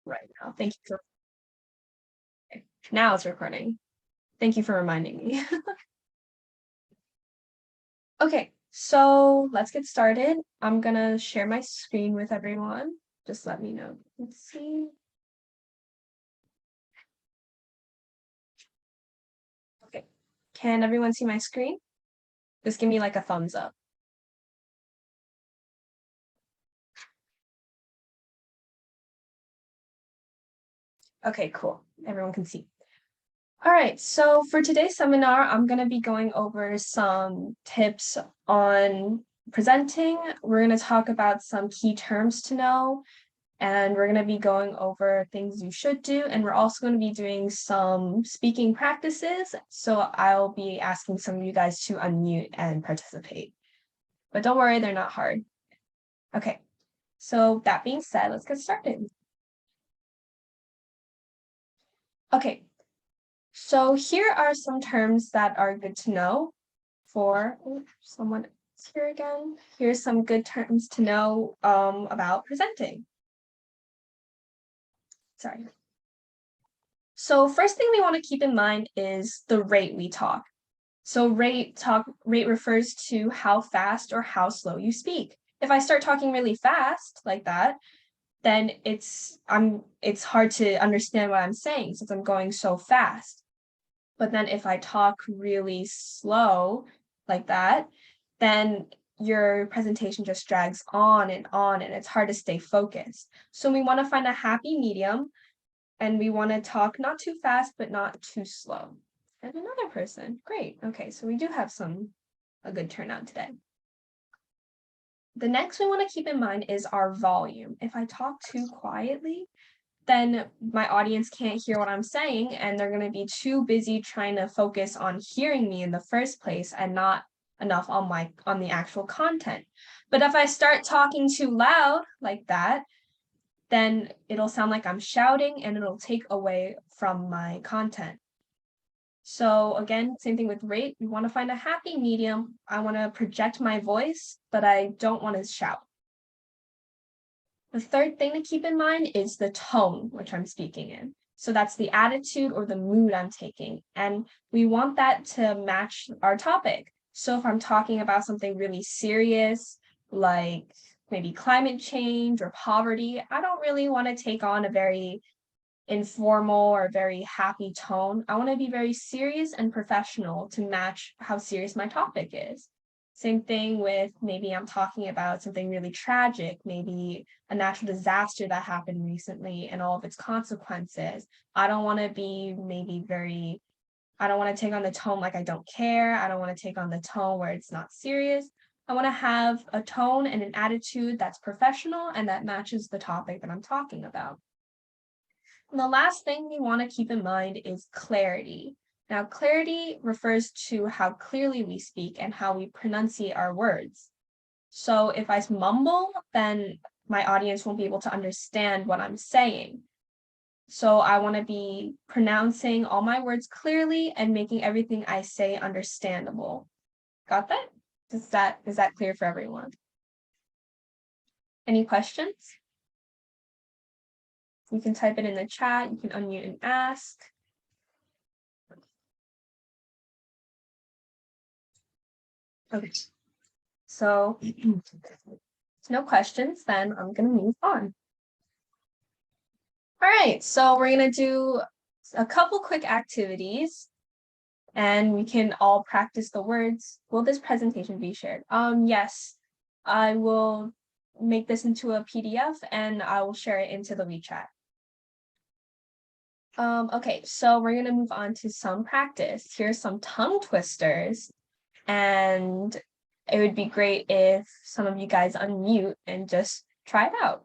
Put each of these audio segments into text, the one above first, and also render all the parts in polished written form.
right now. Thank you for, okay. Now it's recording. Thank you for reminding me. Okay, so let's get started. I'm gonna share my screen with everyone. Just let me know. Let's see. Okay, can everyone see my screen? Just give me like a thumbs up. Okay, cool. Everyone can see. All right, so for today's seminar, I'm going to be going over some tips on presenting. We're going to talk about some key terms to know, and we're going to be going over things you should do, and we're also going to be doing some speaking practices, so I'll be asking some of you guys to unmute and participate. But don't worry, they're not hard. Okay, so that being said, let's get started. Okay, so here are some terms that are good to know for someone else here again. Here's some good terms to know about presenting. Sorry. So first thing we want to keep in mind is the rate we talk. So rate refers to how fast or how slow you speak. If I start talking really fast like that, then it's hard to understand what I'm saying since I'm going so fast. But then if I talk really slow like that, then your presentation just drags on and it's hard to stay focused. So we want to find a happy medium, and we want to talk not too fast, but not too slow. And another person, great. Okay, so we do have a good turnout today. The next we want to keep in mind is our volume. If I talk too quietly, then my audience can't hear what I'm saying, and they're going to be too busy trying to focus on hearing me in the first place and not enough on the actual content. But if I start talking too loud like that, then it'll sound like I'm shouting and it'll take away from my content. So again, same thing with rate. We want to find a happy medium. I want to project my voice, but I don't want to shout. The third thing to keep in mind is the tone which I'm speaking in. So that's the attitude or the mood I'm taking. And we want that to match our topic. So if I'm talking about something really serious, like maybe climate change or poverty, I don't really want to take on a very informal or very happy tone. I want to be very serious and professional to match how serious my topic is. Same thing with maybe I'm talking about something really tragic, maybe a natural disaster that happened recently and all of its consequences. I don't want to be I don't want to take on the tone like I don't care. I don't want to take on the tone where it's not serious. I want to have a tone and an attitude that's professional and that matches the topic that I'm talking about. And the last thing we want to keep in mind is clarity. Now, clarity refers to how clearly we speak and how we pronunciate our words. So if I mumble, then my audience won't be able to understand what I'm saying. So I want to be pronouncing all my words clearly and making everything I say understandable. Got that? Is that clear for everyone? Any questions? You can type it in the chat. You can unmute and ask. Okay. So no questions, then I'm going to move on. All right, so we're going to do a couple quick activities and we can all practice the words. Will this presentation be shared? Yes, I will make this into a PDF and I will share it into the WeChat. Okay, so we're going to move on to some practice. Here's some tongue twisters, and it would be great if some of you guys unmute and just try it out.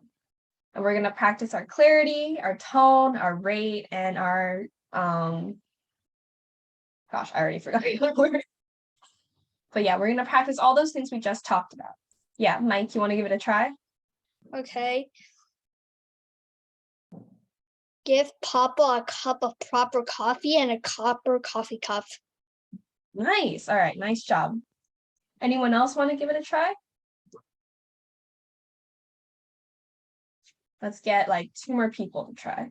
And we're going to practice our clarity, our tone, our rate, and our, gosh, I already forgot the word. But yeah, we're going to practice all those things we just talked about. Yeah, Mike, you want to give it a try? Okay. Give Papa a cup of proper coffee and a copper coffee cup. Nice. All right, nice job. Anyone else want to give it a try? Let's get like 2 more people to try.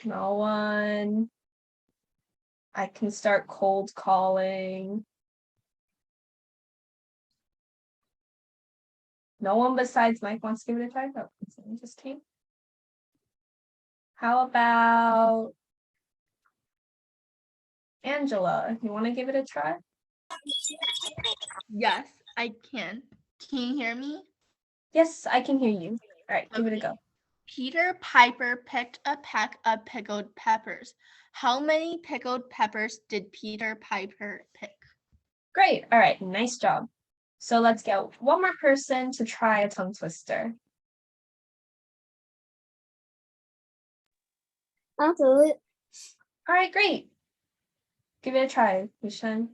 No one. I can start cold calling. No one besides Mike wants to give it a try. Oh, someone just came. How about Angela? You want to give it a try? Yes, I can. Can you hear me? Yes, I can hear you. All right, give it a go. Peter Piper picked a peck of pickled peppers. How many pickled peppers did Peter Piper pick? Great. All right, nice job. So let's get one more person to try a tongue twister. I'll do it. All right, great. Give it a try, Mishan.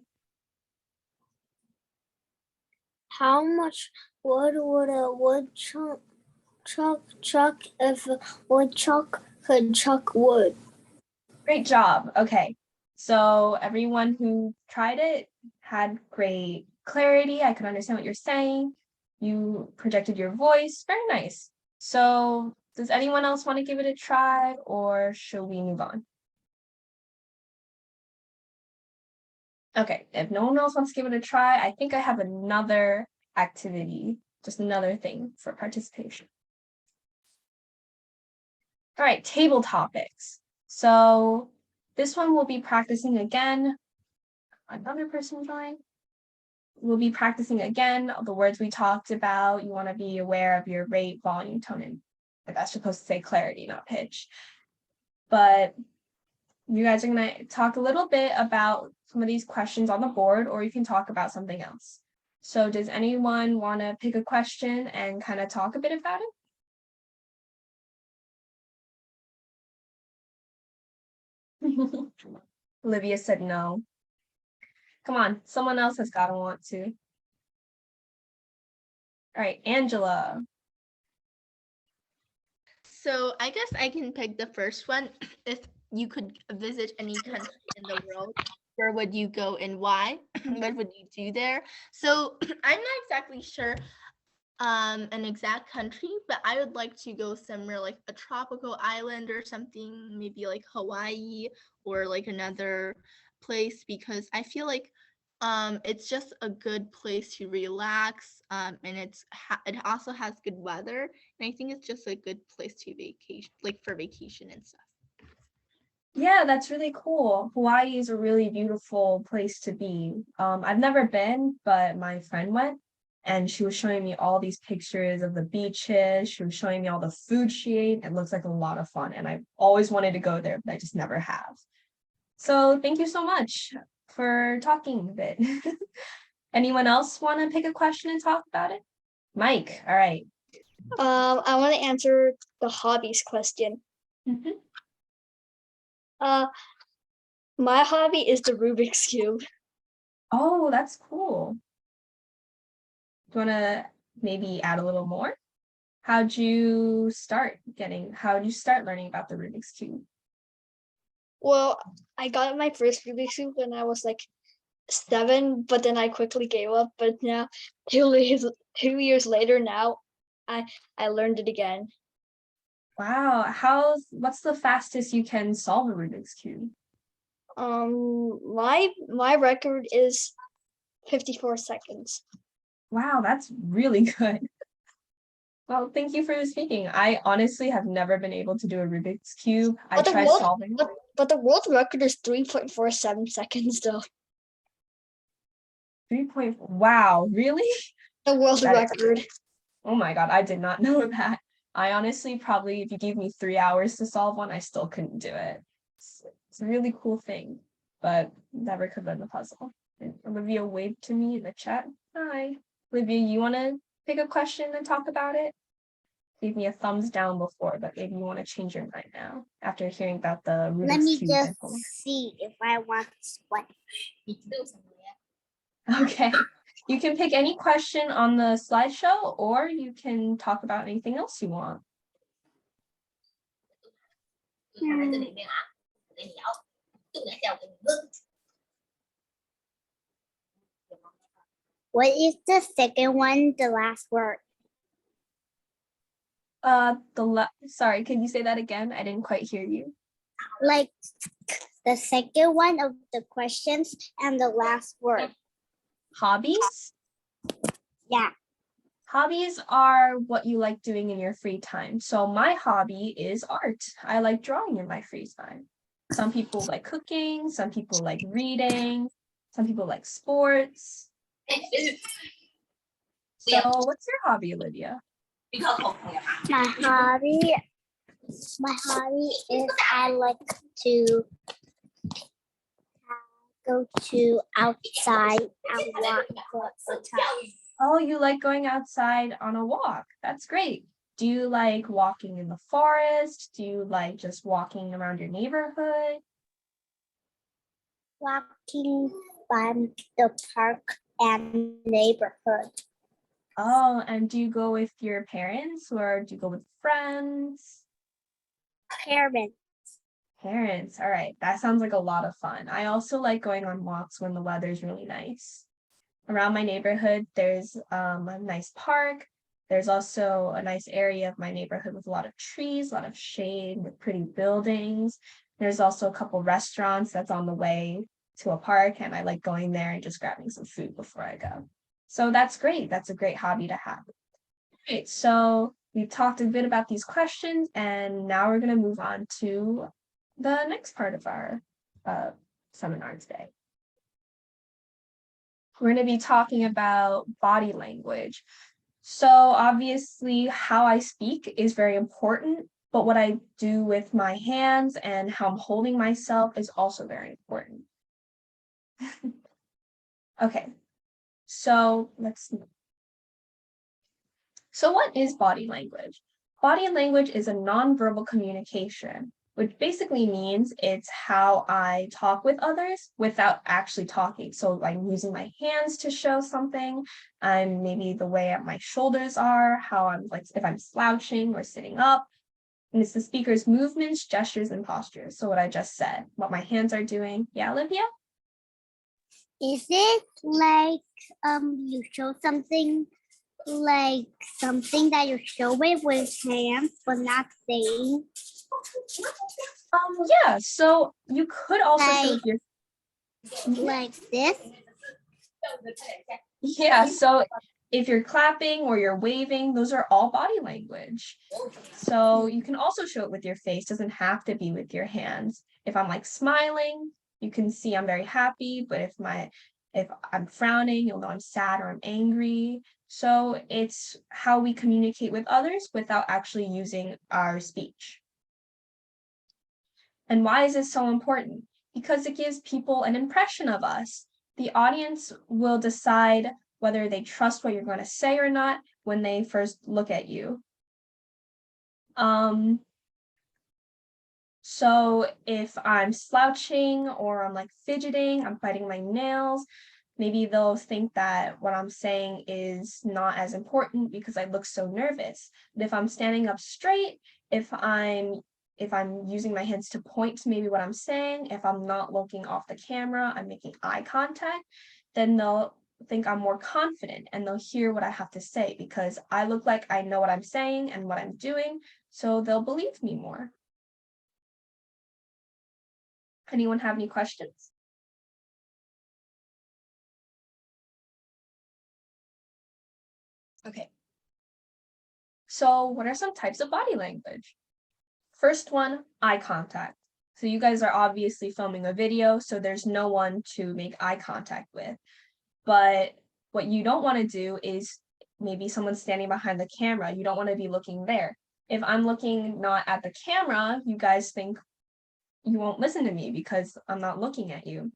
How much wood would a woodchuck chuck if a woodchuck could chuck wood? Great job. Okay. So everyone who tried it had great clarity. I could understand what you're saying. You projected your voice. Very nice. So does anyone else want to give it a try or should we move on? Okay, if no one else wants to give it a try, I think I have another activity, just another thing for participation. All right, table topics. So this one we'll be practicing again. Another person join. We'll be practicing again the words we talked about. You want to be aware of your rate, volume, tone, and that's supposed to say clarity, not pitch. But you guys are going to talk a little bit about some of these questions on the board, or you can talk about something else. So does anyone want to pick a question and kind of talk a bit about it? Olivia said no. Come on, someone else has got to want to. All right, Angela. So I guess I can pick the first one. If you could visit any country in the world, where would you go and why? What would you do there? So I'm not exactly sure an exact country, but I would like to go somewhere like a tropical island or something, maybe like Hawaii or like another place, because I feel like it's just a good place to relax, and it also has good weather, and I think it's just a good place to vacation, like for vacation and stuff. Yeah, that's really cool. Hawaii is a really beautiful place to be. I've never been, but my friend went and she was showing me all these pictures of the beaches. She was showing me all the food she ate. It looks like a lot of fun. And I've always wanted to go there, but I just never have. So thank you so much for talking a bit. Anyone else want to pick a question and talk about it? Mike, all right. I want to answer the hobbies question. Mhm. My hobby is the Rubik's Cube. Oh, that's cool. Do you want to maybe add a little more? How'd you start learning about the Rubik's Cube? Well, I got my first Rubik's Cube when I was like 7, but then I quickly gave up. But now, 2 years later, now I learned it again. Wow, what's the fastest you can solve a Rubik's Cube? My record is 54 seconds. Wow, that's really good. Well, thank you for speaking. I honestly have never been able to do a Rubik's Cube. I tried solving. But the world record is 3.47 seconds though. 3 point. Wow, really? The world record. Oh my God, I did not know that. I honestly probably, if you gave me 3 hours to solve one, I still couldn't do it. It's a really cool thing, but never could learn the puzzle. And Olivia waved to me in the chat. Hi. Olivia, you want to pick a question and talk about it? Gave me a thumbs down before, but maybe you want to change your mind now after hearing about the Rubik's Let me Cube. just see if I want this one. Okay. You can pick any question on the slideshow, or you can talk about anything else you want. What is the second one, the last word? Sorry, can you say that again? I didn't quite hear you. Like the second one of the questions and the last word. Hobbies? Yeah. Hobbies are what you like doing in your free time. So my hobby is art. I like drawing in my free time. Some people like cooking, some people like reading, some people like sports. So what's your hobby, Olivia? My hobby is I like to go to outside and walk all the time. Oh, you like going outside on a walk. That's great. Do you like walking in the forest? Do you like just walking around your neighborhood? Walking by the park and neighborhood. Oh, and do you go with your parents or do you go with friends? Parents. Parents, all right. That sounds like a lot of fun. I also like going on walks when the weather's really nice. Around my neighborhood, there's a nice park. There's also a nice area of my neighborhood with a lot of trees, a lot of shade, with pretty buildings. There's also a couple restaurants that's on the way to a park, and I like going there and just grabbing some food before I go. So that's great. That's a great hobby to have. Great. So we've talked a bit about these questions, and now we're going to move on to the next part of our seminar today. We're going to be talking about body language. So obviously how I speak is very important, but what I do with my hands and how I'm holding myself is also very important. Okay, so what is body language? Body language is a nonverbal communication, which basically means it's how I talk with others without actually talking. So I'm using my hands to show something, and maybe the way my shoulders are, how I'm like, if I'm slouching or sitting up. And it's the speaker's movements, gestures, and postures. So what I just said, what my hands are doing. Yeah, Olivia? Is it like you show something like something that you show it with hands but not saying? Yeah, so you could also show Like- your Like this? yeah, so if you're clapping or you're waving, those are all body language. So you can also show it with your face, doesn't have to be with your hands. If I'm like smiling, you can see I'm very happy, but if I'm frowning, you'll know I'm sad or I'm angry. So it's how we communicate with others without actually using our speech. And why is this so important? Because it gives people an impression of us. The audience will decide whether they trust what you're going to say or not when they first look at you. So if I'm slouching or I'm like fidgeting, I'm biting my nails, maybe they'll think that what I'm saying is not as important because I look so nervous. But if I'm standing up straight, if I'm using my hands to point to maybe what I'm saying, if I'm not looking off the camera, I'm making eye contact, then they'll think I'm more confident and they'll hear what I have to say because I look like I know what I'm saying and what I'm doing, so they'll believe me more. Anyone have any questions? Okay. So what are some types of body language? First one, eye contact. So you guys are obviously filming a video, so there's no one to make eye contact with. But what you don't want to do is maybe someone's standing behind the camera. You don't want to be looking there. If I'm looking not at the camera, you guys think you won't listen to me because I'm not looking at you.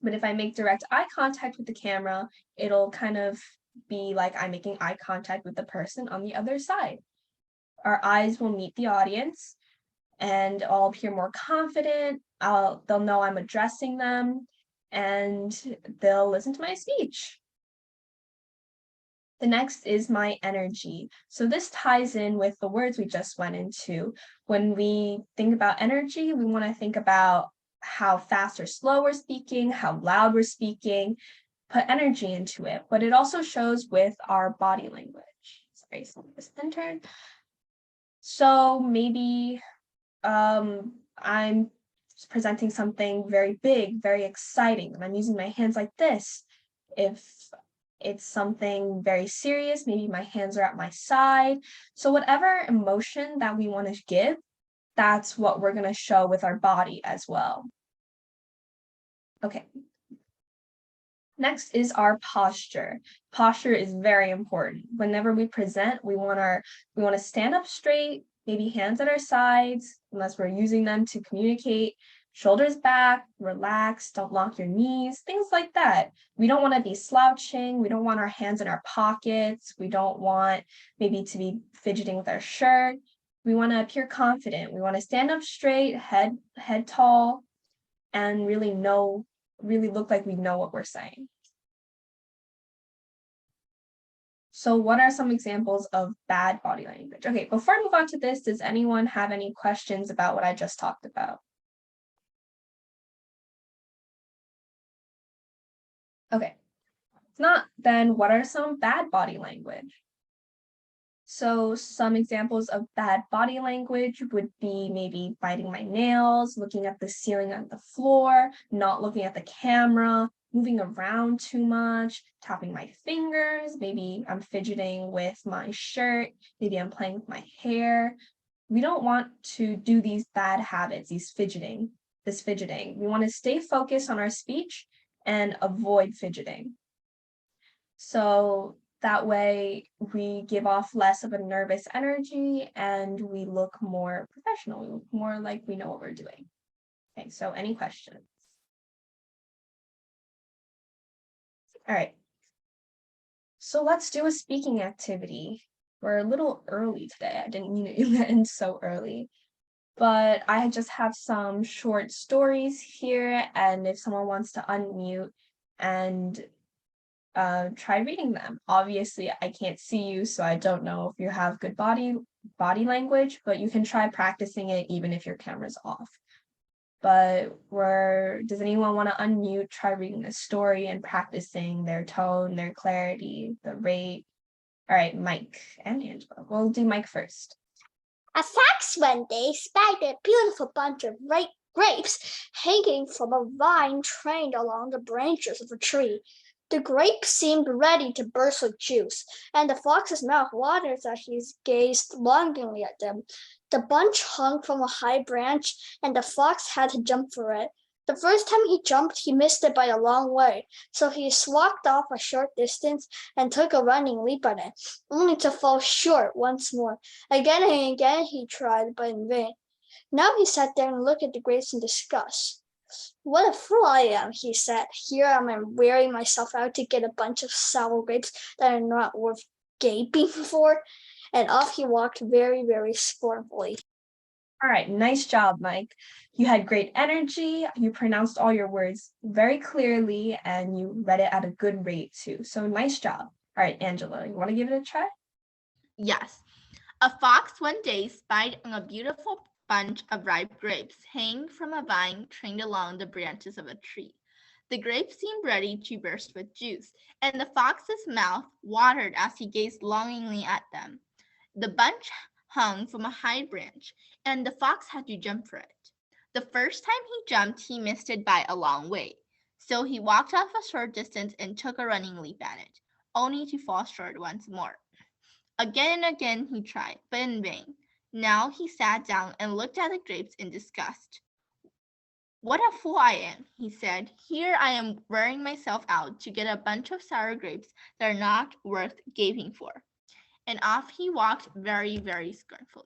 But if I make direct eye contact with the camera, it'll kind of be like I'm making eye contact with the person on the other side. Our eyes will meet the audience and I'll appear more confident. They'll know I'm addressing them and they'll listen to my speech. The next is my energy. So this ties in with the words we just went into. When we think about energy, we want to think about how fast or slow we're speaking, how loud we're speaking. put energy into it, but it also shows with our body language. Sorry, something just entered. So maybe I'm presenting something very big, very exciting, and I'm using my hands like this. If it's something very serious, maybe my hands are at my side. So whatever emotion that we want to give, that's what we're going to show with our body as well. Okay. Next is our posture. Posture is very important. Whenever we present, we want to stand up straight, maybe hands at our sides, unless we're using them to communicate, shoulders back, relax, don't lock your knees, things like that. We don't want to be slouching. We don't want our hands in our pockets. We don't want maybe to be fidgeting with our shirt. We want to appear confident. We want to stand up straight, head tall, and really look like we know what we're saying. So what are some examples of bad body language? Okay, before I move on to this, does anyone have any questions about what I just talked about? Okay, if not, then what are some bad body language? So some examples of bad body language would be maybe biting my nails, looking at the ceiling and the floor, not looking at the camera, moving around too much, tapping my fingers, maybe I'm fidgeting with my shirt, maybe I'm playing with my hair. We don't want to do these bad habits, this fidgeting. We want to stay focused on our speech and avoid fidgeting. So that way we give off less of a nervous energy and we look more professional, we look more like we know what we're doing. Okay, so any questions? All right. So let's do a speaking activity. We're a little early today. I didn't mean to end so early, but I just have some short stories here. And if someone wants to unmute and try reading them. Obviously, I can't see you, so I don't know if you have good body language, but you can try practicing it even if your camera's off. But does anyone want to unmute, try reading the story and practicing their tone, their clarity, the rate? All right, Mike and Angela. We'll do Mike first. A fox one day spied a beautiful bunch of ripe grapes hanging from a vine trained along the branches of a tree. The grapes seemed ready to burst with juice, and the fox's mouth watered as he gazed longingly at them. The bunch hung from a high branch, and the fox had to jump for it. The first time he jumped, he missed it by a long way, so he walked off a short distance and took a running leap at it, only to fall short once more. Again and again he tried, but in vain. Now he sat there and looked at the grapes in disgust. What a fool I am, he said. Here I am wearing myself out to get a bunch of sour grapes that are not worth gaping for. And off he walked very, very scornfully. All right, nice job, Mike. You had great energy. You pronounced all your words very clearly and you read it at a good rate too. So nice job. All right, Angela, you want to give it a try? Yes. A fox one day spied a beautiful bunch of ripe grapes hanging from a vine trained along the branches of a tree. The grapes seemed ready to burst with juice, and the fox's mouth watered as he gazed longingly at them. The bunch hung from a high branch, and the fox had to jump for it. The first time he jumped, he missed it by a long way. So he walked off a short distance and took a running leap at it, only to fall short once more. Again and again he tried, but in vain. Now he sat down and looked at the grapes in disgust. What a fool I am, he said. Here I am wearing myself out to get a bunch of sour grapes that are not worth gaping for. And off he walked very, very scornfully.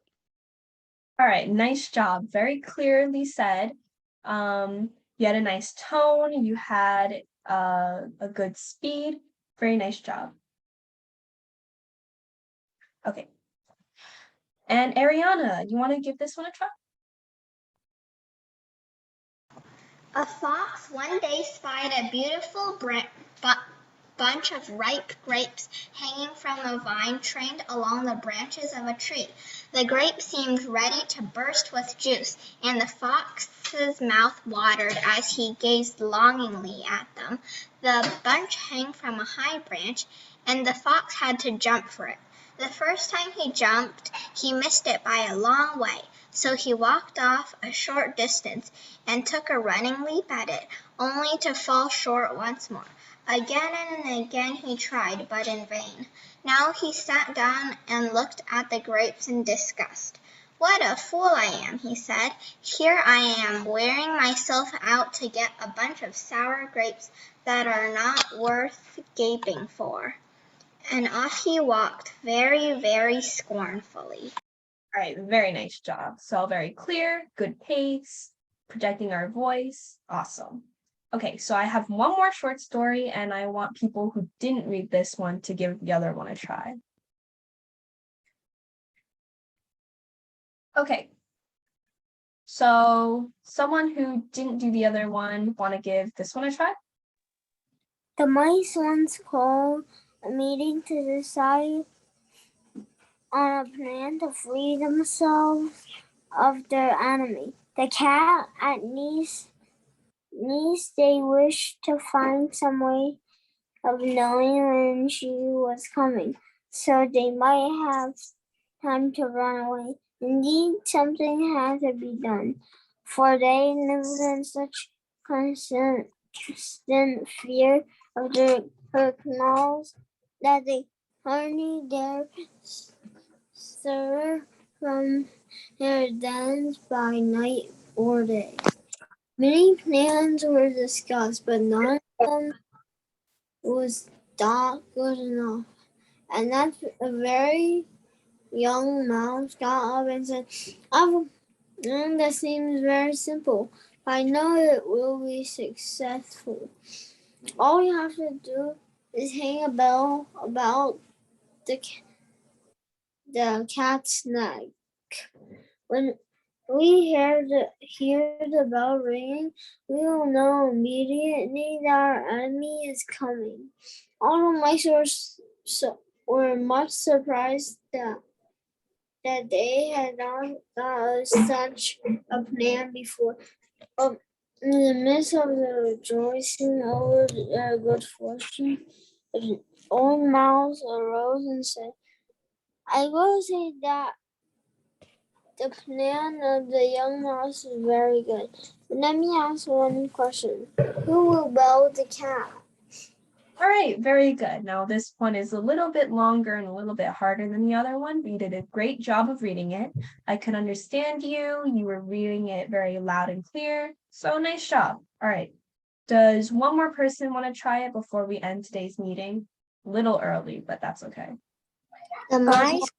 All right, nice job. Very clearly said. You had a nice tone. You had a good speed. Very nice job. Okay. And Ariana, you want to give this one a try? A fox one day spied a beautiful bunch of ripe grapes hanging from a vine trained along the branches of a tree. The grapes seemed ready to burst with juice, and the fox's mouth watered as he gazed longingly at them. The bunch hung from a high branch, and the fox had to jump for it. The first time he jumped, he missed it by a long way, so he walked off a short distance and took a running leap at it, only to fall short once more. Again and again he tried, but in vain. Now he sat down and looked at the grapes in disgust. "What a fool I am," he said. "Here I am wearing myself out to get a bunch of sour grapes that are not worth gaping for." And off he walked, very, very scornfully. All right, very nice job. So all very clear, good pace, projecting our voice. Awesome. Okay, so I have one more short story, and I want people who didn't read this one to give the other one a try. Okay. So someone who didn't do the other one, want to give this one a try? The mice once called a meeting to decide on a plan to free themselves of their enemy, the cat. At least they wished to find some way of knowing when she was coming, so they might have time to run away. Indeed, something had to be done, for they lived in such constant fear of her claws that they hardly dared stir from their dens by night or day. Many plans were discussed, but none of them was not good enough. And that's a very young mouse got up and said, that seems very simple. I know it will be successful. All we have to do is hang a bell about the cat's neck. When we hear the bell ringing, we will know immediately that our enemy is coming. All the mice were much surprised that they had not thought of such a plan before. In the midst of the rejoicing over their good fortune, the old mouse arose and said, "I will say that the plan of the young mouse is very good. But let me ask one question. Who will bell the cat?" All right, very good. Now this one is a little bit longer and a little bit harder than the other one, but you did a great job of reading it. I could understand you. You were reading it very loud and clear. So nice job. All right. Does one more person want to try it before we end today's meeting? A little early, but that's okay. The mice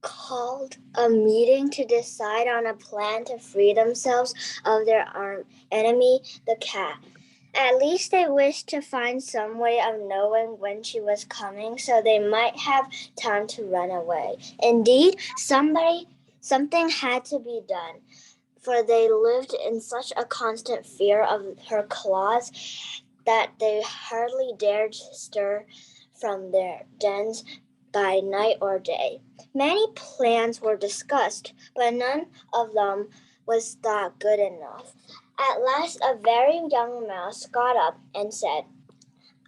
called a meeting to decide on a plan to free themselves of their enemy, the cat. At least they wished to find some way of knowing when she was coming, so they might have time to run away. Indeed, something had to be done, for they lived in such a constant fear of her claws that they hardly dared stir from their dens by night or day. Many plans were discussed, but none of them was thought good enough. At last, a very young mouse got up and said,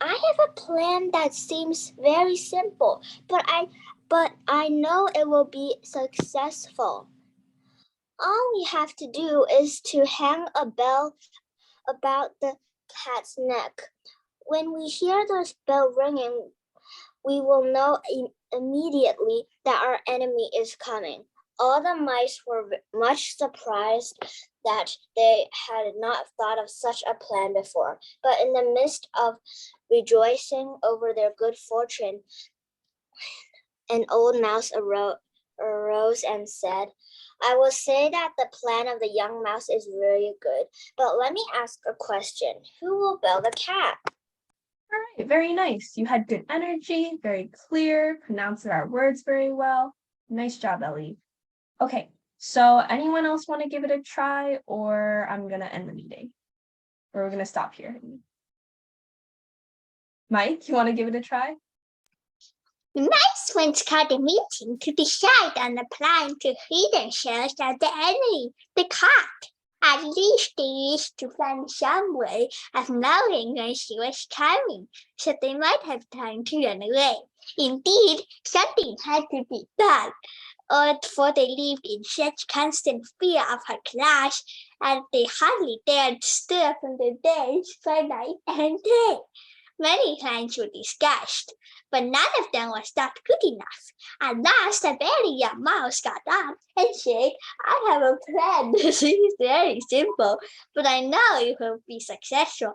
"I have a plan that seems very simple, but I know it will be successful. All we have to do is to hang a bell about the cat's neck. When we hear the bell ringing, we will know immediately that our enemy is coming." All the mice were much surprised that they had not thought of such a plan before. But in the midst of rejoicing over their good fortune, an old mouse arose and said, "I will say that the plan of the young mouse is really good, but let me ask a question. Who will bell the cat?" All right, very nice. You had good energy, very clear, pronounced our words very well. Nice job, Ellie. Okay, so anyone else want to give it a try, or I'm going to end the meeting? Or we're going to stop here? Mike, you want to give it a try? The mice once called a meeting to decide on a plan to free themselves of the enemy, the cat. At least they used to find some way of knowing when she was coming, so they might have time to run away. Indeed, something had to be done, for they lived in such constant fear of her clash, and they hardly dared stir from their beds by night and day. Many plans were discussed, but none of them was thought good enough. At last, a very young mouse got up and said, I have a plan. This is very simple, but I know it will be successful.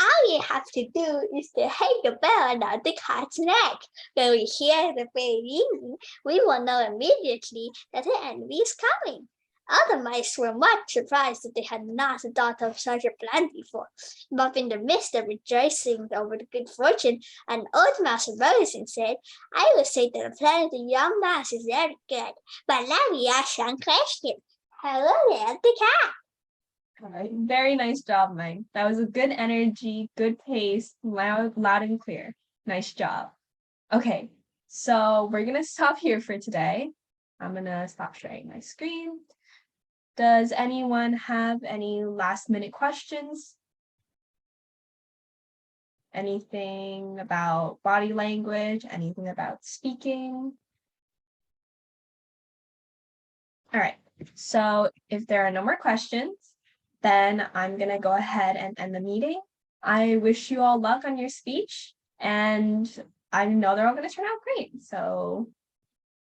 All you have to do is to hang a bell around the cat's neck. When we hear the bell ringing, we will know immediately that the enemy is coming. Other mice were much surprised that they had not thought of such a plan before. But in the midst of rejoicing over the good fortune, an old mouse arose and said, I will say that the plan of the young mouse is very good, but let me ask one question. Hello there, the cat. All right, very nice job, Mike. That was a good energy, good pace, loud and clear. Nice job. Okay, so we're gonna stop here for today. I'm gonna stop sharing my screen. Does anyone have any last minute questions? Anything about body language? Anything about speaking? All right, so if there are no more questions, then I'm gonna go ahead and end the meeting. I wish you all luck on your speech, and I know they're all gonna turn out great. So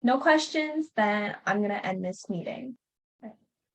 no questions, then I'm gonna end this meeting.